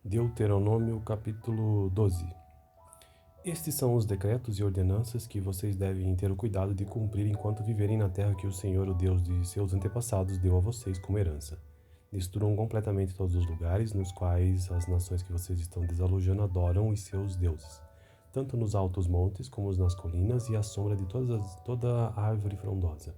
Deuteronômio capítulo 12. Estes são os decretos e ordenanças que vocês devem ter o cuidado de cumprir enquanto viverem na terra que o Senhor, o Deus de seus antepassados, deu a vocês como herança. Destruam completamente todos os lugares nos quais as nações que vocês estão desalojando adoram os seus deuses, tanto nos altos montes como nas colinas e à sombra de toda a árvore frondosa.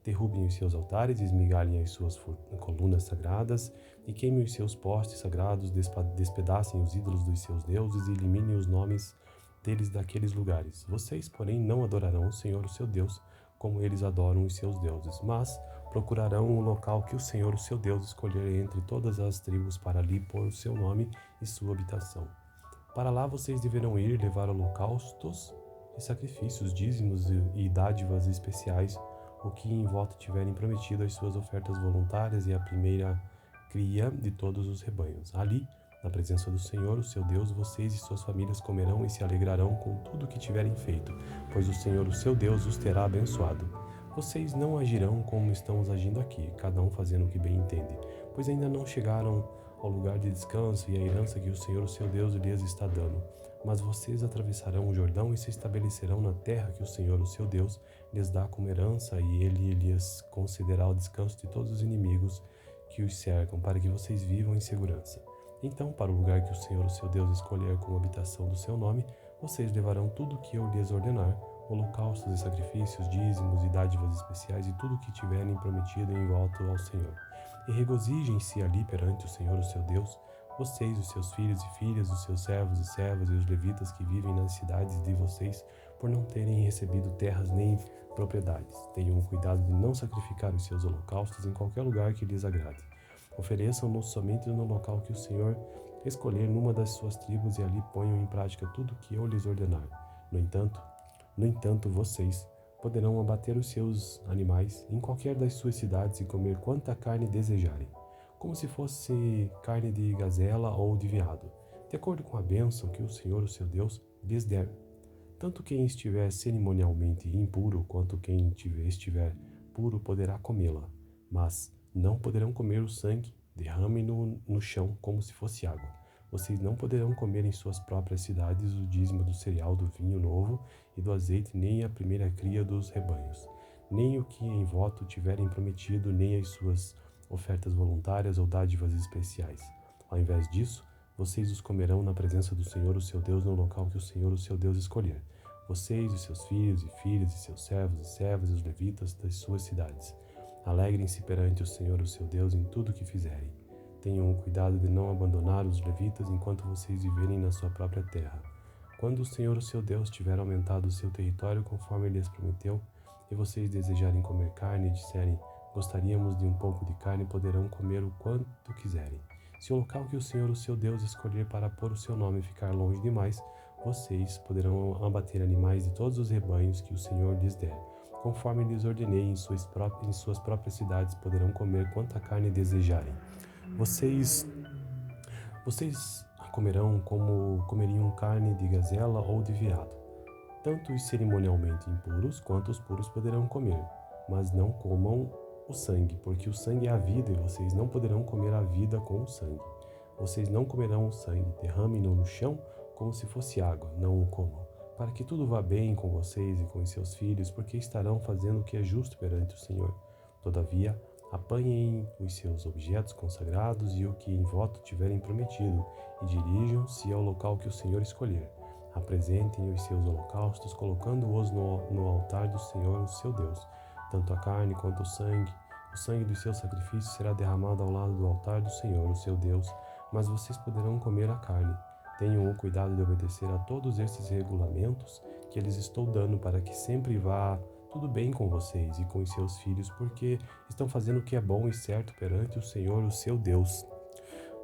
Derrubem os seus altares, esmigalhem as suas colunas sagradas e queimem os seus postes sagrados, despedacem os ídolos dos seus deuses e eliminem os nomes deles daqueles lugares. Vocês, porém, não adorarão o Senhor, o seu Deus, como eles adoram os seus deuses, mas procurarão o local que o Senhor, o seu Deus, escolher entre todas as tribos para ali pôr o seu nome e sua habitação. Para lá vocês deverão ir levar holocaustos e sacrifícios, dízimos e dádivas especiais, o que em voto tiverem prometido as suas ofertas voluntárias e a primeira cria de todos os rebanhos. Ali, na presença do Senhor, o seu Deus, vocês e suas famílias comerão e se alegrarão com tudo o que tiverem feito, pois o Senhor, o seu Deus, os terá abençoado. Vocês não agirão como estamos agindo aqui, cada um fazendo o que bem entende, pois ainda não chegaram ao lugar de descanso e à herança que o Senhor, o seu Deus, lhes está dando. Mas vocês atravessarão o Jordão e se estabelecerão na terra que o Senhor, o seu Deus, lhes dá como herança, e ele lhes concederá o descanso de todos os inimigos que os cercam, para que vocês vivam em segurança. Então, para o lugar que o Senhor, o seu Deus, escolher como habitação do seu nome, vocês levarão tudo o que eu lhes ordenar, holocaustos e sacrifícios, dízimos e dádivas especiais e tudo o que tiverem prometido em volta ao Senhor. E regozijem-se ali perante o Senhor, o seu Deus, vocês, os seus filhos e filhas, os seus servos e servas e os levitas que vivem nas cidades de vocês, por não terem recebido terras nem propriedades. Tenham cuidado de não sacrificar os seus holocaustos em qualquer lugar que lhes agrade. Ofereçam-nos somente no local que o Senhor escolher numa das suas tribos e ali ponham em prática tudo o que eu lhes ordenar. No entanto, vocês poderão abater os seus animais em qualquer das suas cidades e comer quanta carne desejarem, como se fosse carne de gazela ou de veado, de acordo com a bênção que o Senhor, o seu Deus, lhes der. Tanto quem estiver cerimonialmente impuro quanto quem estiver puro poderá comê-la, mas não poderão comer o sangue, derramem-no no chão como se fosse água. Vocês não poderão comer em suas próprias cidades o dízimo do cereal, do vinho novo e do azeite, nem a primeira cria dos rebanhos, nem o que em voto tiverem prometido, nem as suas ofertas voluntárias ou dádivas especiais. Ao invés disso, vocês os comerão na presença do Senhor, o seu Deus, no local que o Senhor, o seu Deus, escolher. Vocês, os seus filhos e filhas, e seus servos e servas, e os levitas das suas cidades. Alegrem-se perante o Senhor, o seu Deus, em tudo o que fizerem. Tenham o cuidado de não abandonar os levitas enquanto vocês viverem na sua própria terra. Quando o Senhor, o seu Deus, tiver aumentado o seu território conforme ele lhes prometeu, e vocês desejarem comer carne e disserem, gostaríamos de um pouco de carne, poderão comer o quanto quiserem. Se o local que o Senhor, o seu Deus, escolher para pôr o seu nome ficar longe demais, vocês poderão abater animais de todos os rebanhos que o Senhor lhes der. Conforme lhes ordenei, em suas próprias cidades poderão comer quanta carne desejarem. Vocês a comerão como comeriam carne de gazela ou de veado. Tanto os cerimonialmente impuros quanto os puros poderão comer, mas não comam o sangue, porque o sangue é a vida e vocês não poderão comer a vida com o sangue. Vocês não comerão o sangue, derramem-no no chão como se fosse água, não o comam, para que tudo vá bem com vocês e com os seus filhos, porque estarão fazendo o que é justo perante o Senhor. Todavia, apanhem os seus objetos consagrados e o que em voto tiverem prometido, e dirijam-se ao local que o Senhor escolher. Apresentem os seus holocaustos, colocando-os no altar do Senhor, o seu Deus. Tanto a carne quanto o sangue dos seus sacrifícios será derramado ao lado do altar do Senhor, o seu Deus, mas vocês poderão comer a carne. Tenham o cuidado de obedecer a todos estes regulamentos que lhes estou dando, para que sempre vá tudo bem com vocês e com os seus filhos, porque estão fazendo o que é bom e certo perante o Senhor, o seu Deus.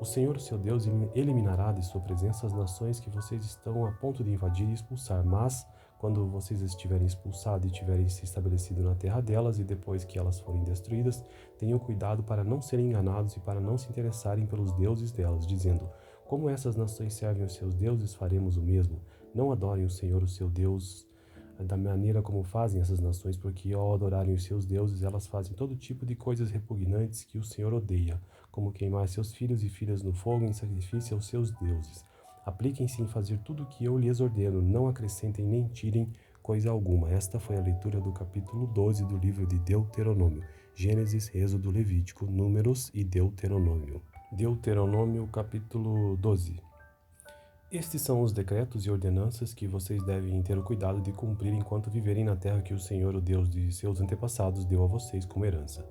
O Senhor, o seu Deus, eliminará de sua presença as nações que vocês estão a ponto de invadir e expulsar, mas quando vocês estiverem expulsados e tiverem se estabelecido na terra delas e depois que elas forem destruídas, tenham cuidado para não serem enganados e para não se interessarem pelos deuses delas, dizendo, como essas nações servem os seus deuses, faremos o mesmo. Não adorem o Senhor, o seu Deus, da maneira como fazem essas nações, porque ao adorarem os seus deuses, elas fazem todo tipo de coisas repugnantes que o Senhor odeia, como queimar seus filhos e filhas no fogo em sacrifício aos seus deuses. Apliquem-se em fazer tudo o que eu lhes ordeno, não acrescentem nem tirem coisa alguma. Esta foi a leitura do capítulo 12 do livro de Deuteronômio. Gênesis, Êxodo, Levítico, Números e Deuteronômio. Deuteronômio, capítulo 12. Estes são os decretos e ordenanças que vocês devem ter o cuidado de cumprir enquanto viverem na terra que o Senhor, o Deus de seus antepassados, deu a vocês como herança.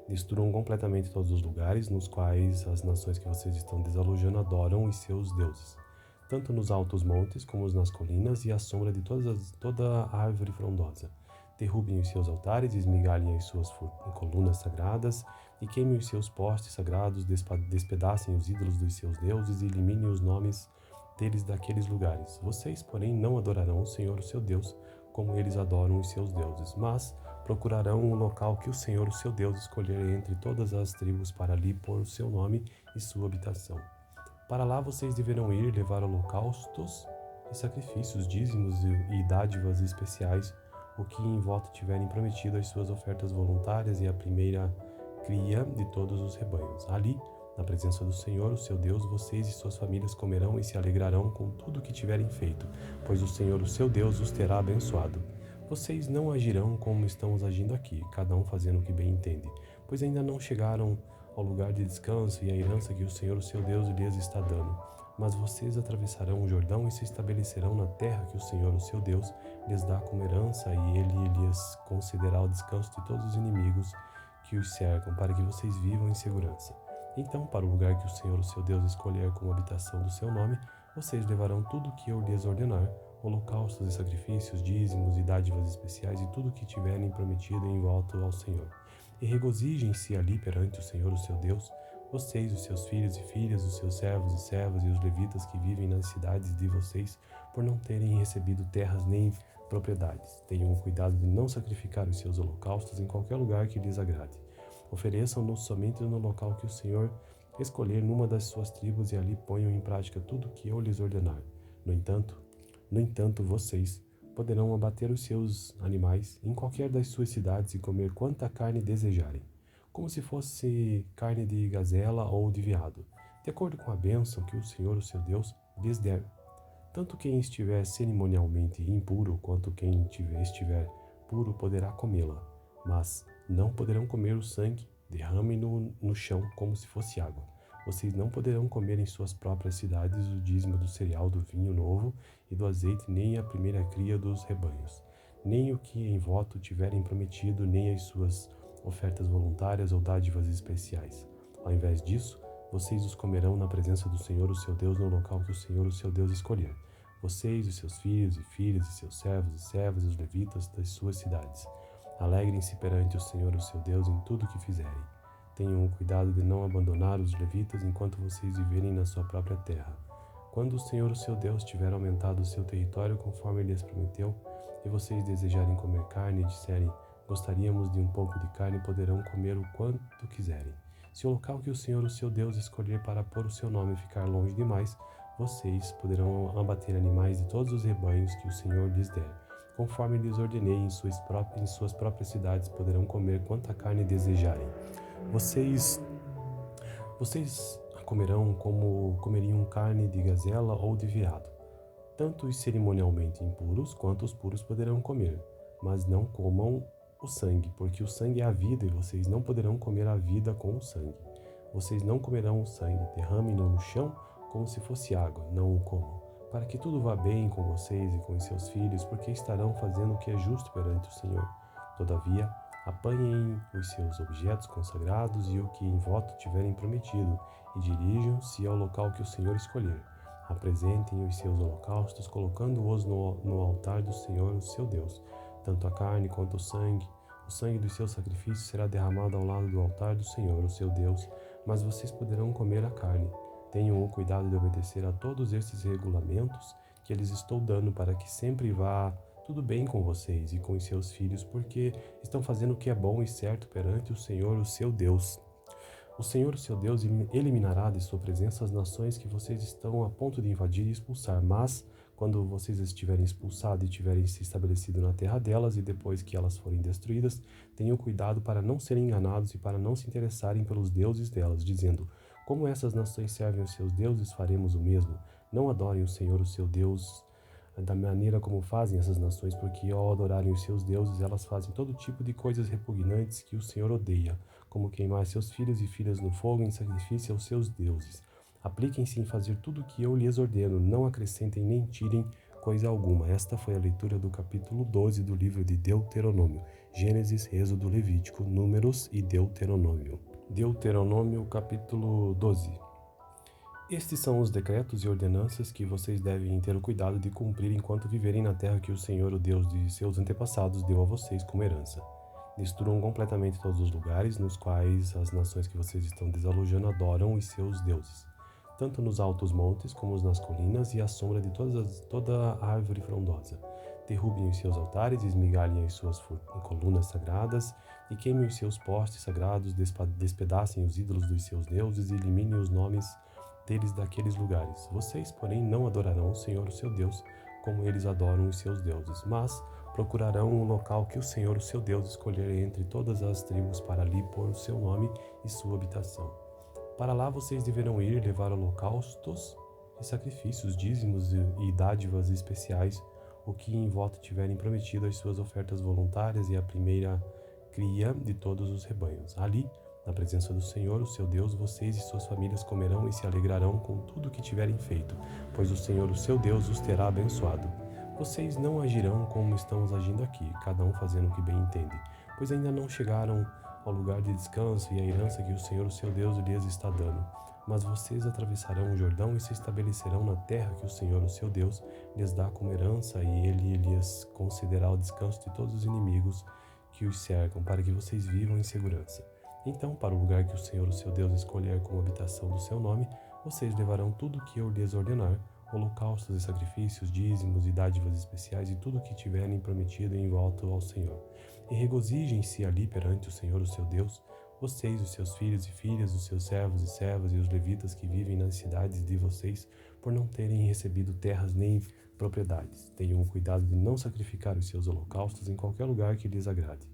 Destruam completamente todos os lugares nos quais as nações que vocês estão desalojando adoram os seus deuses, tanto nos altos montes como nas colinas e à sombra de toda a árvore frondosa. Derrubem os seus altares, esmigalhem as suas colunas sagradas e queimem os seus postes sagrados, despedacem os ídolos dos seus deuses e eliminem os nomes deles daqueles lugares. Vocês, porém, não adorarão o Senhor, o seu Deus, como eles adoram os seus deuses, mas procurarão um local que o Senhor, o seu Deus, escolher entre todas as tribos para ali pôr o seu nome e sua habitação. Para lá vocês deverão ir levar holocaustos e sacrifícios, dízimos e dádivas especiais, o que em voto tiverem prometido, as suas ofertas voluntárias e a primeira cria de todos os rebanhos. Ali, na presença do Senhor, o seu Deus, vocês e suas famílias comerão e se alegrarão com tudo o que tiverem feito, pois o Senhor, o seu Deus, os terá abençoado. Vocês não agirão como estamos agindo aqui, cada um fazendo o que bem entende, pois ainda não chegaram ao lugar de descanso e à herança que o Senhor, o seu Deus, lhes está dando. Mas vocês atravessarão o Jordão e se estabelecerão na terra que o Senhor, o seu Deus, lhes dá como herança, e ele lhes concederá o descanso de todos os inimigos que os cercam, para que vocês vivam em segurança. Então, para o lugar que o Senhor, o seu Deus, escolher como habitação do seu nome, vocês levarão tudo o que eu lhes ordenar, holocaustos e sacrifícios, dízimos e dádivas especiais e tudo o que tiverem prometido em volta ao Senhor. E regozijem-se ali perante o Senhor, o seu Deus, vocês, os seus filhos e filhas, os seus servos e servas e os levitas que vivem nas cidades de vocês, por não terem recebido terras nem propriedades. Tenham cuidado de não sacrificar os seus holocaustos em qualquer lugar que lhes agrade. Ofereçam-nos somente no local que o Senhor escolher numa das suas tribos e ali ponham em prática tudo o que eu lhes ordenar. No entanto, vocês poderão abater os seus animais em qualquer das suas cidades e comer quanta carne desejarem, como se fosse carne de gazela ou de veado, de acordo com a bênção que o Senhor, o seu Deus, lhes der. Tanto quem estiver cerimonialmente impuro quanto quem estiver puro poderá comê-la, mas não poderão comer o sangue, derramem-no no chão como se fosse água. Vocês não poderão comer em suas próprias cidades o dízimo do cereal, do vinho novo e do azeite, nem a primeira cria dos rebanhos, nem o que em voto tiverem prometido, nem as suas ofertas voluntárias ou dádivas especiais. Ao invés disso, vocês os comerão na presença do Senhor, o seu Deus, no local que o Senhor, o seu Deus, escolher. Vocês, os seus filhos e filhas, e seus servos e servas, e os levitas das suas cidades. Alegrem-se perante o Senhor, o seu Deus, em tudo o que fizerem. Tenham o cuidado de não abandonar os levitas enquanto vocês viverem na sua própria terra. Quando o Senhor, o seu Deus, tiver aumentado o seu território conforme ele lhes prometeu, e vocês desejarem comer carne e disserem, gostaríamos de um pouco de carne, poderão comer o quanto quiserem. Se o local que o Senhor, o seu Deus, escolher para pôr o seu nome ficar longe demais, vocês poderão abater animais de todos os rebanhos que o Senhor lhes der. Conforme lhes ordenei, em suas próprias cidades poderão comer quanta carne desejarem. Vocês comerão como comeriam carne de gazela ou de veado. Tanto os cerimonialmente impuros quanto os puros poderão comer, mas não comam o sangue, porque o sangue é a vida e vocês não poderão comer a vida com o sangue. Vocês não comerão o sangue, derramem-no no chão como se fosse água, não o comam, para que tudo vá bem com vocês e com os seus filhos, porque estarão fazendo o que é justo perante o Senhor. Todavia, apanhem os seus objetos consagrados e o que em voto tiverem prometido, e dirijam-se ao local que o Senhor escolher. Apresentem os seus holocaustos, colocando-os no altar do Senhor, o seu Deus. Tanto a carne quanto o sangue dos seus sacrifícios será derramado ao lado do altar do Senhor, o seu Deus, mas vocês poderão comer a carne. Tenham o cuidado de obedecer a todos esses regulamentos que lhes estou dando, para que sempre vá tudo bem com vocês e com os seus filhos, porque estão fazendo o que é bom e certo perante o Senhor, o seu Deus. O Senhor, o seu Deus, eliminará de sua presença as nações que vocês estão a ponto de invadir e expulsar, mas, quando vocês estiverem expulsados e tiverem se estabelecido na terra delas, e depois que elas forem destruídas, tenham cuidado para não serem enganados e para não se interessarem pelos deuses delas, dizendo: como essas nações servem os seus deuses, faremos o mesmo. Não adorem o Senhor, o seu Deus, da maneira como fazem essas nações, porque ao adorarem os seus deuses, elas fazem todo tipo de coisas repugnantes que o Senhor odeia, como queimar seus filhos e filhas no fogo em sacrifício aos seus deuses. Apliquem-se em fazer tudo o que eu lhes ordeno, não acrescentem nem tirem coisa alguma. Esta foi a leitura do capítulo 12 do livro de Deuteronômio. Gênesis, Êxodo, Levítico, Números e Deuteronômio. Deuteronômio, capítulo 12. Estes são os decretos e ordenanças que vocês devem ter o cuidado de cumprir enquanto viverem na terra que o Senhor, o Deus de seus antepassados, deu a vocês como herança. Destruam completamente todos os lugares nos quais as nações que vocês estão desalojando adoram os seus deuses, tanto nos altos montes como nas colinas e à sombra de toda a árvore frondosa. Derrubem os seus altares, esmigalhem as suas colunas sagradas e queimem os seus postes sagrados, despedacem os ídolos dos seus deuses e eliminem os nomes deles daqueles lugares. Vocês, porém, não adorarão o Senhor, o seu Deus, como eles adoram os seus deuses, mas procurarão um local que o Senhor, o seu Deus, escolher entre todas as tribos para ali pôr o seu nome e sua habitação. Para lá vocês deverão ir e levar holocaustos e sacrifícios, dízimos e dádivas especiais, o que em voto tiverem prometido, as suas ofertas voluntárias e a primeira cria de todos os rebanhos. Ali, na presença do Senhor, o seu Deus, vocês e suas famílias comerão e se alegrarão com tudo o que tiverem feito, pois o Senhor, o seu Deus, os terá abençoado. Vocês não agirão como estamos agindo aqui, cada um fazendo o que bem entende, pois ainda não chegaram ao lugar de descanso e à herança que o Senhor, o seu Deus, lhes está dando. Mas vocês atravessarão o Jordão e se estabelecerão na terra que o Senhor, o seu Deus, lhes dá como herança, e ele lhes concederá o descanso de todos os inimigos que os cercam, para que vocês vivam em segurança. Então, para o lugar que o Senhor, o seu Deus, escolher como habitação do seu nome, vocês levarão tudo o que eu lhes ordenar, holocaustos e sacrifícios, dízimos e dádivas especiais e tudo o que tiverem prometido em volta ao Senhor. E regozijem-se ali perante o Senhor, o seu Deus, vocês, os seus filhos e filhas, os seus servos e servas e os levitas que vivem nas cidades de vocês, por não terem recebido terras nem propriedades. Tenham o cuidado de não sacrificar os seus holocaustos em qualquer lugar que lhes agrade.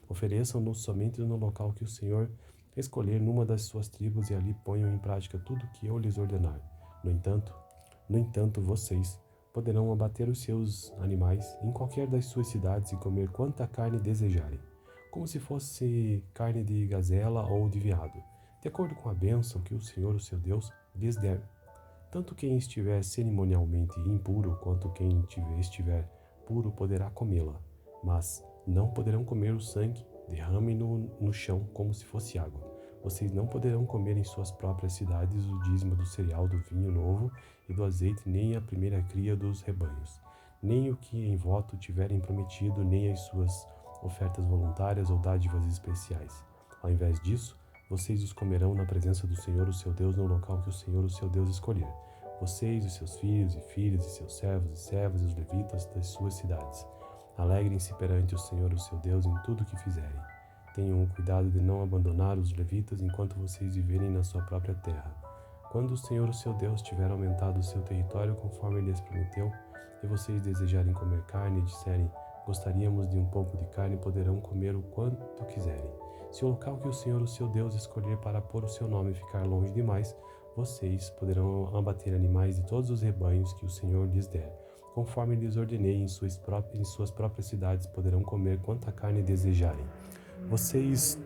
Ofereçam-nos somente no local que o Senhor escolher numa das suas tribos e ali ponham em prática tudo o que eu lhes ordenar. No entanto, vocês poderão abater os seus animais em qualquer das suas cidades e comer quanta carne desejarem, como se fosse carne de gazela ou de veado, de acordo com a bênção que o Senhor, o seu Deus, lhes der. Tanto quem estiver cerimonialmente impuro quanto quem estiver puro poderá comê-la, mas não poderão comer o sangue, derramem-no no chão como se fosse água. Vocês não poderão comer em suas próprias cidades o dízimo do cereal, do vinho novo e do azeite, nem a primeira cria dos rebanhos, nem o que em voto tiverem prometido, nem as suas ofertas voluntárias ou dádivas especiais. Ao invés disso, vocês os comerão na presença do Senhor, o seu Deus, no local que o Senhor, o seu Deus, escolher. Vocês, os seus filhos e filhas, e seus servos e servas, e os levitas das suas cidades. Alegrem-se perante o Senhor, o seu Deus, em tudo o que fizerem. Tenham o cuidado de não abandonar os levitas enquanto vocês viverem na sua própria terra. Quando o Senhor, o seu Deus, tiver aumentado o seu território conforme lhes prometeu, e vocês desejarem comer carne e disserem: gostaríamos de um pouco de carne, poderão comer o quanto quiserem. Se o local que o Senhor, o seu Deus, escolher para pôr o seu nome ficar longe demais, vocês poderão abater animais de todos os rebanhos que o Senhor lhes der. Conforme lhes ordenei, em suas próprias cidades poderão comer quanta carne desejarem. Vocês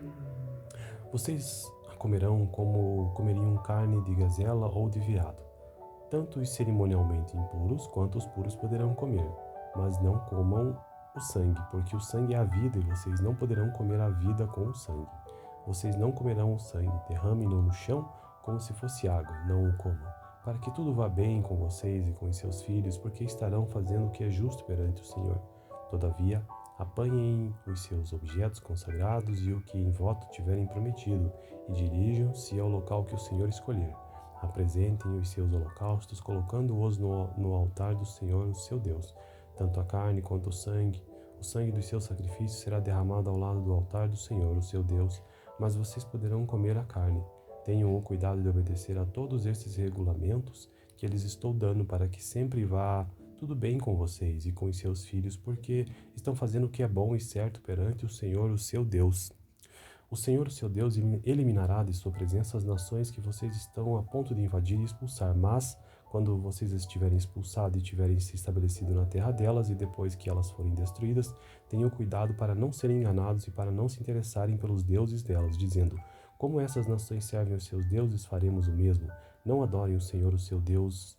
comerão como comeriam carne de gazela ou de veado. Tanto os cerimonialmente impuros quanto os puros poderão comer, mas não comam o sangue, porque o sangue é a vida e vocês não poderão comer a vida com o sangue. Vocês não comerão o sangue, derramem-no no chão como se fosse água, não o comam, para que tudo vá bem com vocês e com os seus filhos, porque estarão fazendo o que é justo perante o Senhor. Todavia, apanhem os seus objetos consagrados e o que em voto tiverem prometido, e dirijam-se ao local que o Senhor escolher. Apresentem os seus holocaustos, colocando-os no altar do Senhor, o seu Deus. Tanto a carne quanto o sangue dos seus sacrifícios será derramado ao lado do altar do Senhor, o seu Deus, mas vocês poderão comer a carne. Tenham o cuidado de obedecer a todos estes regulamentos que lhes estou dando, para que sempre vá tudo bem com vocês e com os seus filhos, porque estão fazendo o que é bom e certo perante o Senhor, o seu Deus. O Senhor, o seu Deus, eliminará de sua presença as nações que vocês estão a ponto de invadir e expulsar, mas quando vocês estiverem expulsados e tiverem se estabelecido na terra delas, e depois que elas forem destruídas, tenham cuidado para não serem enganados e para não se interessarem pelos deuses delas, dizendo: como essas nações servem aos seus deuses, faremos o mesmo. Não adorem o Senhor, o seu Deus,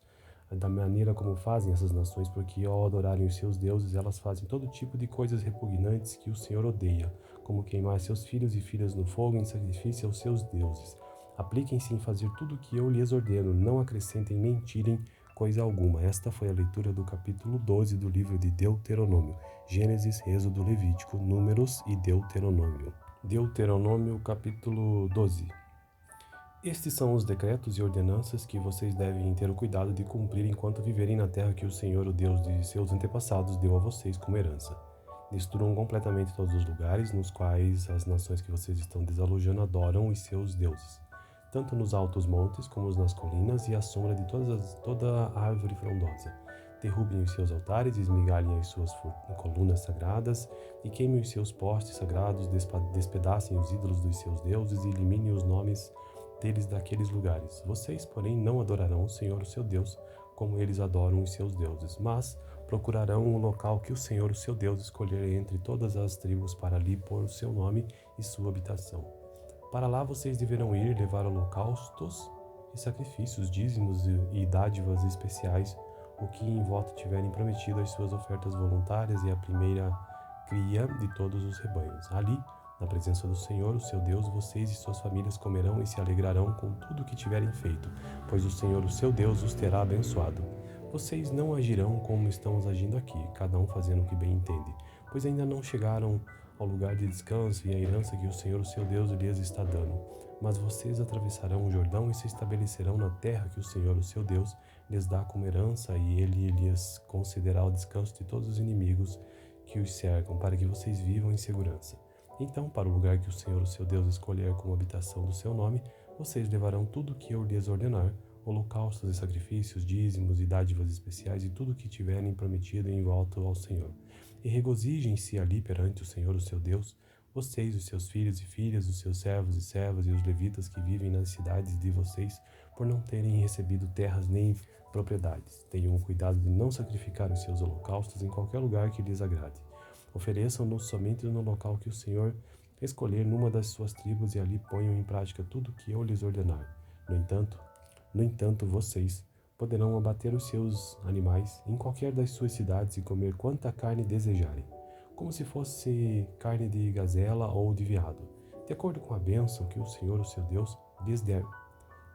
da maneira como fazem essas nações, porque ao adorarem os seus deuses, elas fazem todo tipo de coisas repugnantes que o Senhor odeia, como queimar seus filhos e filhas no fogo em sacrifício aos seus deuses. Apliquem-se em fazer tudo o que eu lhes ordeno, não acrescentem nem tirem coisa alguma. Esta foi a leitura do capítulo 12 do livro de Deuteronômio. Gênesis, Êxodo, Levítico, Números e Deuteronômio. Deuteronômio, capítulo 12. Estes são os decretos e ordenanças que vocês devem ter o cuidado de cumprir enquanto viverem na terra que o Senhor, o Deus de seus antepassados, deu a vocês como herança. Destruam completamente todos os lugares nos quais as nações que vocês estão desalojando adoram os seus deuses, tanto nos altos montes como nas colinas e à sombra de toda a árvore frondosa. Derrubem os seus altares, esmigalhem as suas colunas sagradas e queimem os seus postes sagrados, despedacem os ídolos dos seus deuses e eliminem os nomes deles daqueles lugares. Vocês, porém, não adorarão o Senhor, o seu Deus, como eles adoram os seus deuses, mas procurarão um local que o Senhor, o seu Deus, escolher entre todas as tribos para ali pôr o seu nome e sua habitação. Para lá vocês deverão ir levar holocaustos e sacrifícios, dízimos e dádivas especiais, o que em voto tiverem prometido, as suas ofertas voluntárias e a primeira cria de todos os rebanhos. Ali, na presença do Senhor, o seu Deus, vocês e suas famílias comerão e se alegrarão com tudo o que tiverem feito, pois o Senhor, o seu Deus, os terá abençoado. Vocês não agirão como estamos agindo aqui, cada um fazendo o que bem entende, pois ainda não chegaram ao lugar de descanso e à herança que o Senhor, o seu Deus, lhes está dando. Mas vocês atravessarão o Jordão e se estabelecerão na terra que o Senhor, o seu Deus, lhes dá como herança, e ele lhes concederá o descanso de todos os inimigos que os cercam, para que vocês vivam em segurança. Então, para o lugar que o Senhor, o seu Deus, escolher como habitação do seu nome, vocês levarão tudo o que eu lhes ordenar, holocaustos e sacrifícios, dízimos e dádivas especiais e tudo o que tiverem prometido em volta ao Senhor. E regozijem-se ali perante o Senhor, o seu Deus, vocês, os seus filhos e filhas, os seus servos e servas e os levitas que vivem nas cidades de vocês, por não terem recebido terras nem propriedades. Tenham cuidado de não sacrificar os seus holocaustos em qualquer lugar que lhes agrade. Ofereçam-nos somente no local que o Senhor escolher numa das suas tribos e ali ponham em prática tudo o que eu lhes ordenar. No entanto, vocês poderão abater os seus animais em qualquer das suas cidades e comer quanta carne desejarem, como se fosse carne de gazela ou de veado, de acordo com a bênção que o Senhor, o seu Deus, lhes der.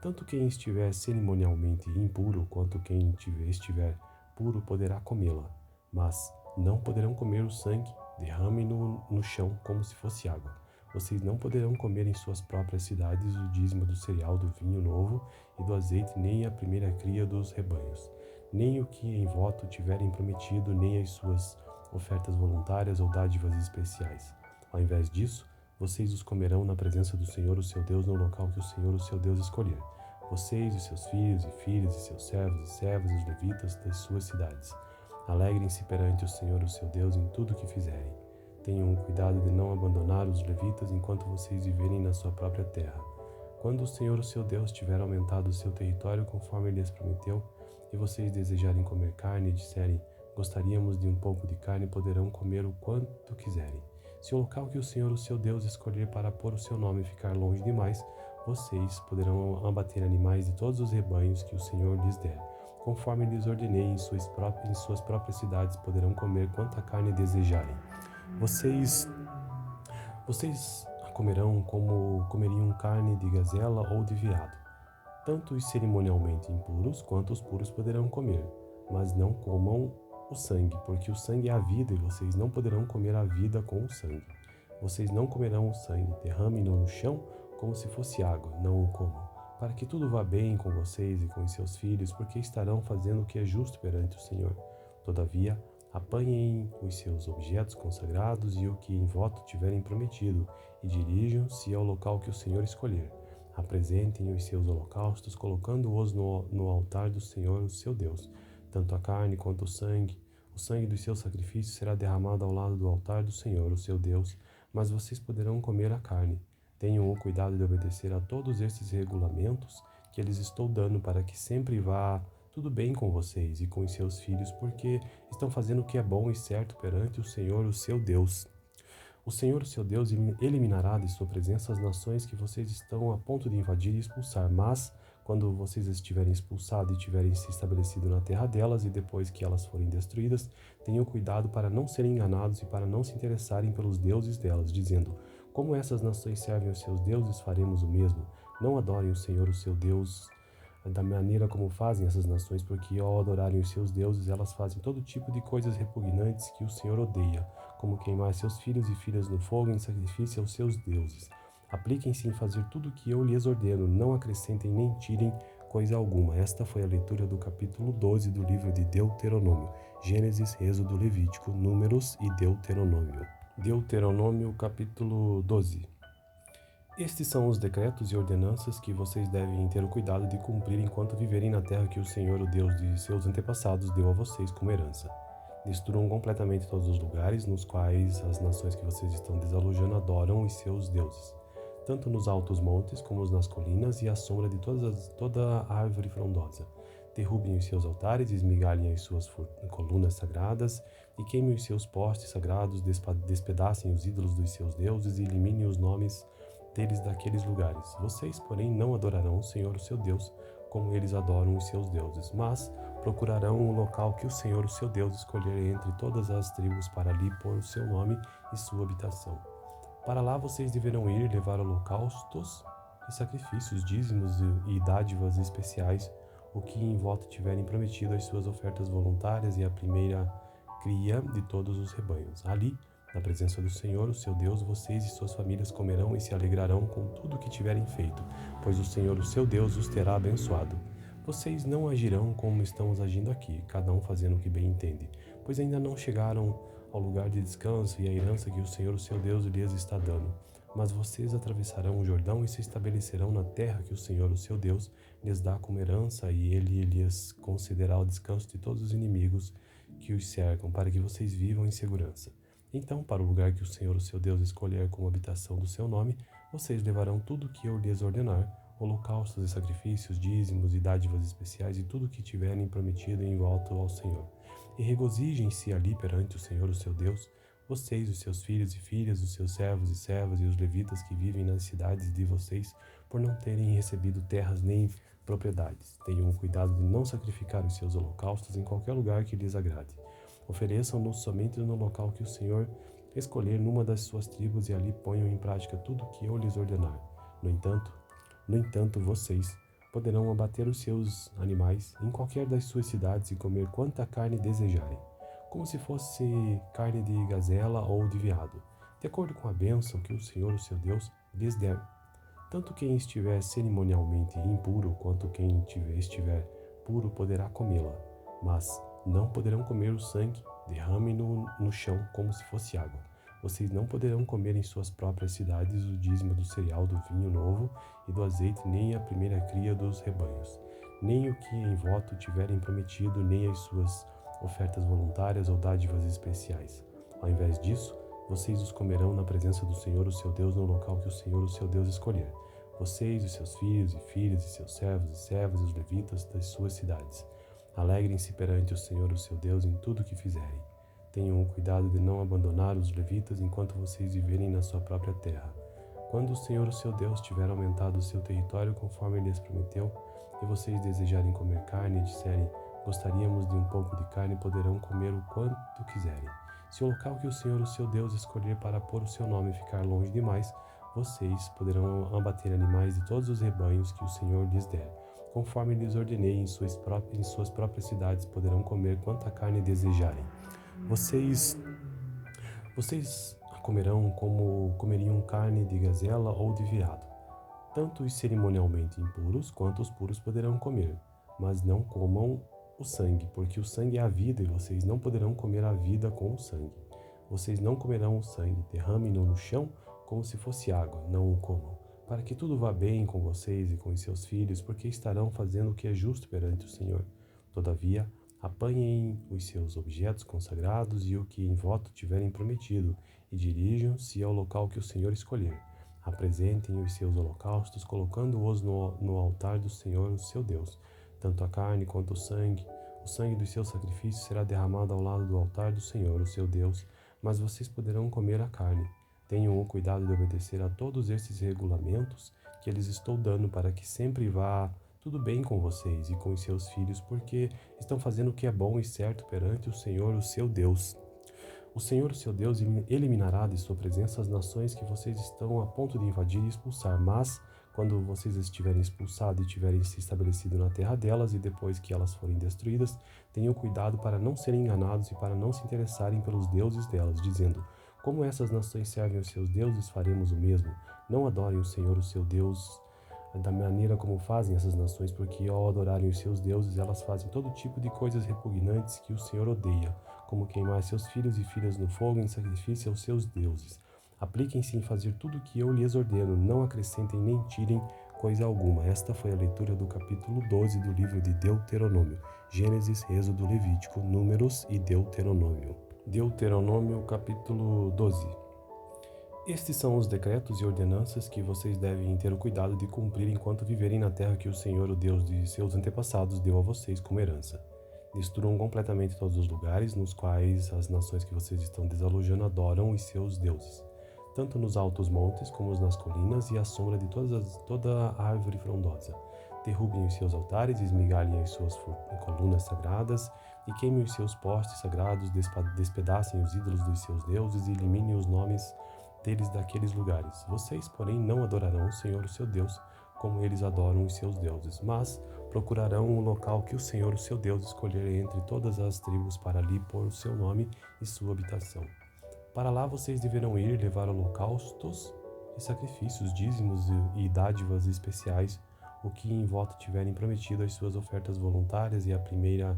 Tanto quem estiver cerimonialmente impuro quanto quem estiver puro poderá comê-la, mas não poderão comer o sangue, derramem-no no chão como se fosse água. Vocês não poderão comer em suas próprias cidades o dízimo do cereal, do vinho novo e do azeite, nem a primeira cria dos rebanhos, nem o que em voto tiverem prometido, nem as suas ofertas voluntárias ou dádivas especiais. Ao invés disso, vocês os comerão na presença do Senhor, o seu Deus, no local que o Senhor, o seu Deus, escolher. Vocês, os seus filhos e filhas, e seus servos e servas, e os levitas das suas cidades. Alegrem-se perante o Senhor, o seu Deus, em tudo o que fizerem. Tenham cuidado de não abandonar os levitas enquanto vocês viverem na sua própria terra. Quando o Senhor, o seu Deus, tiver aumentado o seu território conforme ele lhes prometeu, e vocês desejarem comer carne e disserem: gostaríamos de um pouco de carne, poderão comer o quanto quiserem. Se o local que o Senhor, o seu Deus, escolher para pôr o seu nome ficar longe demais, vocês poderão abater animais de todos os rebanhos que o Senhor lhes der. Conforme lhes ordenei, em suas próprias cidades poderão comer quanta carne desejarem. Vocês comerão como comeriam carne de gazela ou de veado. Tanto os cerimonialmente impuros quanto os puros poderão comer, mas não comam o sangue, porque o sangue é a vida e vocês não poderão comer a vida com o sangue. Vocês não comerão o sangue, derramem-no no chão como se fosse água, não o comam, para que tudo vá bem com vocês e com os seus filhos, porque estarão fazendo o que é justo perante o Senhor. Todavia, apanhem os seus objetos consagrados e o que em voto tiverem prometido, e dirijam-se ao local que o Senhor escolher. Apresentem os seus holocaustos, colocando-os no altar do Senhor, o seu Deus. tanto a carne quanto o sangue. O sangue dos seus sacrifícios será derramado ao lado do altar do Senhor, o seu Deus, mas vocês poderão comer a carne. Tenham o cuidado de obedecer a todos estes regulamentos que lhes estou dando para que sempre vá tudo bem com vocês e com os seus filhos, porque estão fazendo o que é bom e certo perante o Senhor, o seu Deus. O Senhor, o seu Deus, eliminará de sua presença as nações que vocês estão a ponto de invadir e expulsar, mas quando vocês estiverem expulsados e tiverem se estabelecido na terra delas e depois que elas forem destruídas, tenham cuidado para não serem enganados e para não se interessarem pelos deuses delas, dizendo: como essas nações servem aos seus deuses, faremos o mesmo. Não adorem o Senhor, o seu Deus, da maneira como fazem essas nações, porque ao adorarem os seus deuses, elas fazem todo tipo de coisas repugnantes que o Senhor odeia, como queimar seus filhos e filhas no fogo em sacrifício aos seus deuses. Apliquem-se em fazer tudo o que eu lhes ordeno, não acrescentem nem tirem coisa alguma. Esta foi a leitura do capítulo 12 do livro de Deuteronômio. Gênesis, Êxodo, Levítico, Números e Deuteronômio. Deuteronômio, capítulo 12. Estes são os decretos e ordenanças que vocês devem ter o cuidado de cumprir enquanto viverem na terra que o Senhor, o Deus de seus antepassados, deu a vocês como herança. Destruam completamente todos os lugares nos quais as nações que vocês estão desalojando adoram os seus deuses, tanto nos altos montes como nas colinas e à sombra de toda a árvore frondosa. Derrubem os seus altares, esmigalhem as suas colunas sagradas e queimem os seus postes sagrados, despedacem os ídolos dos seus deuses e eliminem os nomes deles daqueles lugares. Vocês, porém, não adorarão o Senhor, o seu Deus, como eles adoram os seus deuses, mas procurarão um local que o Senhor, o seu Deus, escolher entre todas as tribos para ali pôr o seu nome e sua habitação. Para lá vocês deverão ir levar holocaustos e sacrifícios, dízimos e dádivas especiais, o que em voto tiverem prometido as suas ofertas voluntárias e a primeira cria de todos os rebanhos. Ali, na presença do Senhor, o seu Deus, vocês e suas famílias comerão e se alegrarão com tudo o que tiverem feito, pois o Senhor, o seu Deus, os terá abençoado. Vocês não agirão como estamos agindo aqui, cada um fazendo o que bem entende, pois ainda não chegaram ao lugar de descanso e à herança que o Senhor, o seu Deus, lhes está dando. Mas vocês atravessarão o Jordão e se estabelecerão na terra que o Senhor, o seu Deus, lhes dá como herança, e ele lhes concederá o descanso de todos os inimigos que os cercam, para que vocês vivam em segurança. Então, para o lugar que o Senhor, o seu Deus, escolher como habitação do seu nome, vocês levarão tudo o que eu lhes ordenar, holocaustos e sacrifícios, dízimos e dádivas especiais e tudo o que tiverem prometido em volta ao Senhor. E regozijem-se ali perante o Senhor, o seu Deus, vocês, os seus filhos e filhas, os seus servos e servas e os levitas que vivem nas cidades de vocês, por não terem recebido terras nem propriedades. Tenham cuidado de não sacrificar os seus holocaustos em qualquer lugar que lhes agrade. Ofereçam-nos somente no local que o Senhor escolher numa das suas tribos e ali ponham em prática tudo o que eu lhes ordenar. No entanto, vocês poderão abater os seus animais em qualquer das suas cidades e comer quanta carne desejarem, como se fosse carne de gazela ou de veado, de acordo com a bênção que o Senhor, o seu Deus, lhes der. Tanto quem estiver cerimonialmente impuro quanto quem estiver puro poderá comê-la, mas não poderão comer o sangue, derramem-no no chão como se fosse água. Vocês não poderão comer em suas próprias cidades o dízimo do cereal, do vinho novo e do azeite, nem a primeira cria dos rebanhos, nem o que em voto tiverem prometido, nem as suas ofertas voluntárias ou dádivas especiais. Ao invés disso, vocês os comerão na presença do Senhor, o seu Deus, no local que o Senhor, o seu Deus, escolher. Vocês, os seus filhos e filhas, e seus servos e servas, e os levitas das suas cidades. Alegrem-se perante o Senhor, o seu Deus, em tudo o que fizerem. Tenham o cuidado de não abandonar os levitas enquanto vocês viverem na sua própria terra. Quando o Senhor, o seu Deus, tiver aumentado o seu território conforme lhes prometeu, e vocês desejarem comer carne e disserem: gostaríamos de um pouco de carne, poderão comer o quanto quiserem. Se o local que o Senhor, o seu Deus, escolher para pôr o seu nome ficar longe demais, vocês poderão abater animais de todos os rebanhos que o Senhor lhes der. Conforme lhes ordenei, em suas próprias cidades poderão comer quanta carne desejarem. Vocês comerão como comeriam carne de gazela ou de veado. Tanto os cerimonialmente impuros quanto os puros poderão comer, mas não comam o sangue, porque o sangue é a vida e vocês não poderão comer a vida com o sangue. Vocês não comerão o sangue, derramem-no no chão como se fosse água, não o comam, para que tudo vá bem com vocês e com os seus filhos, porque estarão fazendo o que é justo perante o Senhor. Todavia, Apanhem os seus objetos consagrados e o que em voto tiverem prometido, e dirijam-se ao local que o Senhor escolher. Apresentem os seus holocaustos, colocando-os no altar do Senhor, o seu Deus. Tanto a carne quanto o sangue dos seus sacrifícios será derramado ao lado do altar do Senhor, o seu Deus, mas vocês poderão comer a carne. Tenham o cuidado de obedecer a todos estes regulamentos que lhes estou dando para que sempre vá tudo bem com vocês e com os seus filhos, porque estão fazendo o que é bom e certo perante o Senhor, o seu Deus. O Senhor, o seu Deus, eliminará de sua presença as nações que vocês estão a ponto de invadir e expulsar, mas quando vocês estiverem expulsados e tiverem se estabelecido na terra delas e depois que elas forem destruídas, tenham cuidado para não serem enganados e para não se interessarem pelos deuses delas, dizendo: como essas nações servem os seus deuses, faremos o mesmo. Não adorem o Senhor, o seu Deus, da maneira como fazem essas nações, porque ao adorarem os seus deuses, elas fazem todo tipo de coisas repugnantes que o Senhor odeia, como queimar seus filhos e filhas no fogo em sacrifício aos seus deuses. Apliquem-se em fazer tudo o que eu lhes ordeno, não acrescentem nem tirem coisa alguma. Esta foi a leitura do capítulo 12 do livro de Deuteronômio. Gênesis, Êxodo, Levítico, Números e Deuteronômio. Deuteronômio, capítulo 12. Estes são os decretos e ordenanças que vocês devem ter o cuidado de cumprir enquanto viverem na terra que o Senhor, o Deus de seus antepassados, deu a vocês como herança. Destruam completamente todos os lugares nos quais as nações que vocês estão desalojando adoram os seus deuses, tanto nos altos montes como nas colinas e à sombra de toda a árvore frondosa. Derrubem os seus altares, esmigalhem as suas colunas sagradas e queimem os seus postes sagrados, despedacem os ídolos dos seus deuses e eliminem os nomes deles daqueles lugares. Vocês, porém, não adorarão o Senhor, o seu Deus, como eles adoram os seus deuses, mas procurarão um local que o Senhor, o seu Deus, escolher entre todas as tribos para ali pôr o seu nome e sua habitação. Para lá vocês deverão ir levar holocaustos e sacrifícios, dízimos e dádivas especiais, o que em voto tiverem prometido, as suas ofertas voluntárias e a primeira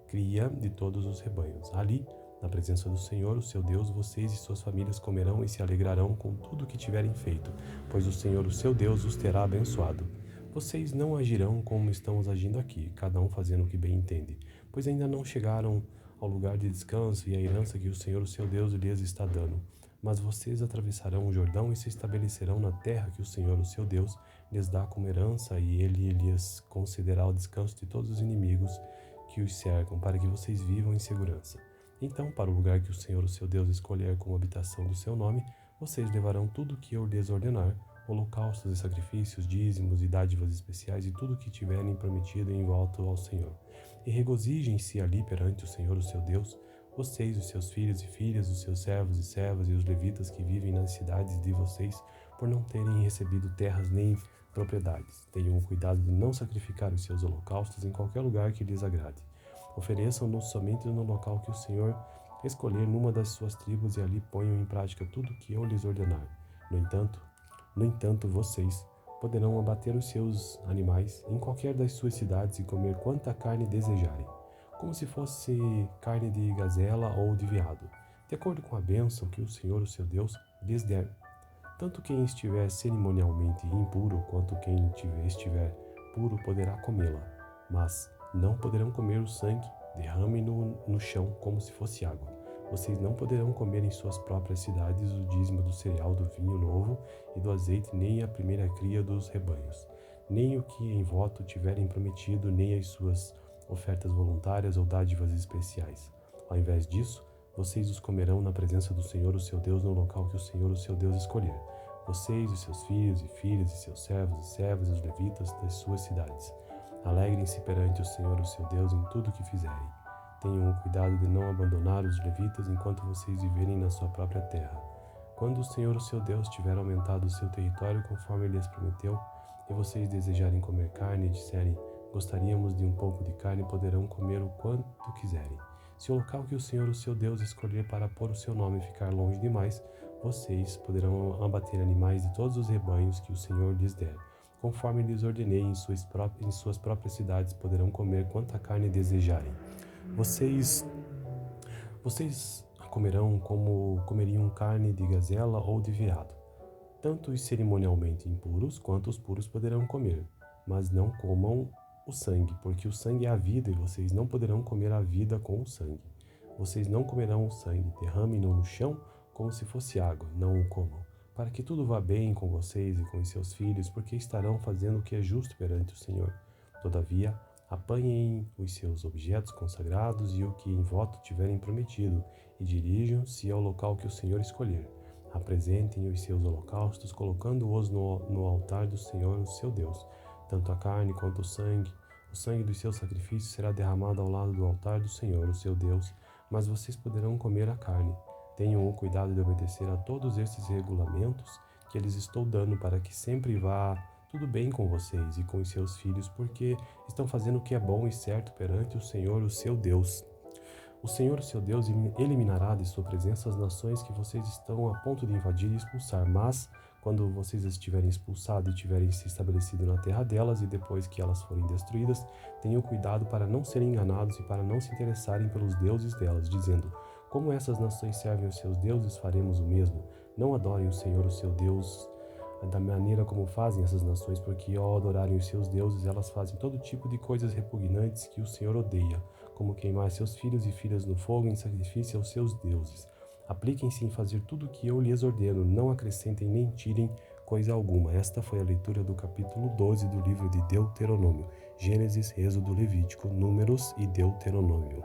cria de todos os rebanhos. Ali, na presença do Senhor, o seu Deus, vocês e suas famílias comerão e se alegrarão com tudo o que tiverem feito, pois o Senhor, o seu Deus, os terá abençoado. Vocês não agirão como estamos agindo aqui, cada um fazendo o que bem entende, pois ainda não chegaram ao lugar de descanso e à herança que o Senhor, o seu Deus, lhes está dando. Mas vocês atravessarão o Jordão e se estabelecerão na terra que o Senhor, o seu Deus, lhes dá como herança, e ele lhes concederá o descanso de todos os inimigos que os cercam, para que vocês vivam em segurança. Então, para o lugar que o Senhor, o seu Deus, escolher como habitação do seu nome, vocês levarão tudo o que eu lhes ordenar, holocaustos e sacrifícios, dízimos e dádivas especiais e tudo o que tiverem prometido em volta ao Senhor. E regozijem-se ali perante o Senhor, o seu Deus, vocês, os seus filhos e filhas, os seus servos e servas e os levitas que vivem nas cidades de vocês, por não terem recebido terras nem propriedades. Tenham o cuidado de não sacrificar os seus holocaustos em qualquer lugar que lhes agrade. Ofereçam-nos somente no local que o Senhor escolher numa das suas tribos e ali ponham em prática tudo o que eu lhes ordenar. No entanto, vocês poderão abater os seus animais em qualquer das suas cidades e comer quanta carne desejarem, como se fosse carne de gazela ou de veado, de acordo com a bênção que o Senhor, o seu Deus, lhes der. Tanto quem estiver cerimonialmente impuro quanto quem estiver puro poderá comê-la, mas não poderão comer o sangue, derramem-no no chão como se fosse água. Vocês não poderão comer em suas próprias cidades o dízimo do cereal, do vinho novo e do azeite, nem a primeira cria dos rebanhos, nem o que em voto tiverem prometido, nem as suas ofertas voluntárias ou dádivas especiais. Ao invés disso, vocês os comerão na presença do Senhor, o seu Deus, no local que o Senhor, o seu Deus, escolher. Vocês, os seus filhos e filhas, e seus servos e servas, e os levitas das suas cidades. Alegrem-se perante o Senhor, o seu Deus, em tudo o que fizerem. Tenham o cuidado de não abandonar os levitas enquanto vocês viverem na sua própria terra. Quando o Senhor, o seu Deus, tiver aumentado o seu território conforme ele lhes prometeu, e vocês desejarem comer carne e disserem: gostaríamos de um pouco de carne, poderão comer o quanto quiserem. Se o local que o Senhor, o seu Deus, escolher para pôr o seu nome ficar longe demais, vocês poderão abater animais de todos os rebanhos que o Senhor lhes der. Conforme lhes ordenei, em suas próprias cidades poderão comer quanta carne desejarem. Vocês comerão como comeriam carne de gazela ou de veado. Tanto os cerimonialmente impuros quanto os puros poderão comer, mas não comam o sangue, porque o sangue é a vida e vocês não poderão comer a vida com o sangue. Vocês não comerão o sangue, derrame-no no chão como se fosse água, não o comam, para que tudo vá bem com vocês e com os seus filhos, porque estarão fazendo o que é justo perante o Senhor. Todavia, apanhem os seus objetos consagrados e o que em voto tiverem prometido, e dirijam-se ao local que o Senhor escolher. Apresentem os seus holocaustos, colocando-os no altar do Senhor, o seu Deus. Tanto a carne quanto o sangue dos seus sacrifícios será derramado ao lado do altar do Senhor, o seu Deus, mas vocês poderão comer a carne. Tenham o cuidado de obedecer a todos estes regulamentos que lhes estou dando para que sempre vá tudo bem com vocês e com os seus filhos, porque estão fazendo o que é bom e certo perante o Senhor, o seu Deus. O Senhor, o seu Deus, eliminará de sua presença as nações que vocês estão a ponto de invadir e expulsar, mas quando vocês estiverem expulsados e tiverem se estabelecido na terra delas e depois que elas forem destruídas, tenham cuidado para não serem enganados e para não se interessarem pelos deuses delas, dizendo: como essas nações servem os seus deuses, faremos o mesmo. Não adorem o Senhor, o seu Deus, da maneira como fazem essas nações, porque ao adorarem os seus deuses, elas fazem todo tipo de coisas repugnantes que o Senhor odeia, como queimar seus filhos e filhas no fogo em sacrifício aos seus deuses. Apliquem-se em fazer tudo o que eu lhes ordeno, não acrescentem nem tirem coisa alguma. Esta foi a leitura do capítulo 12 do livro de Deuteronômio. Gênesis, Êxodo, Levítico, Números e Deuteronômio.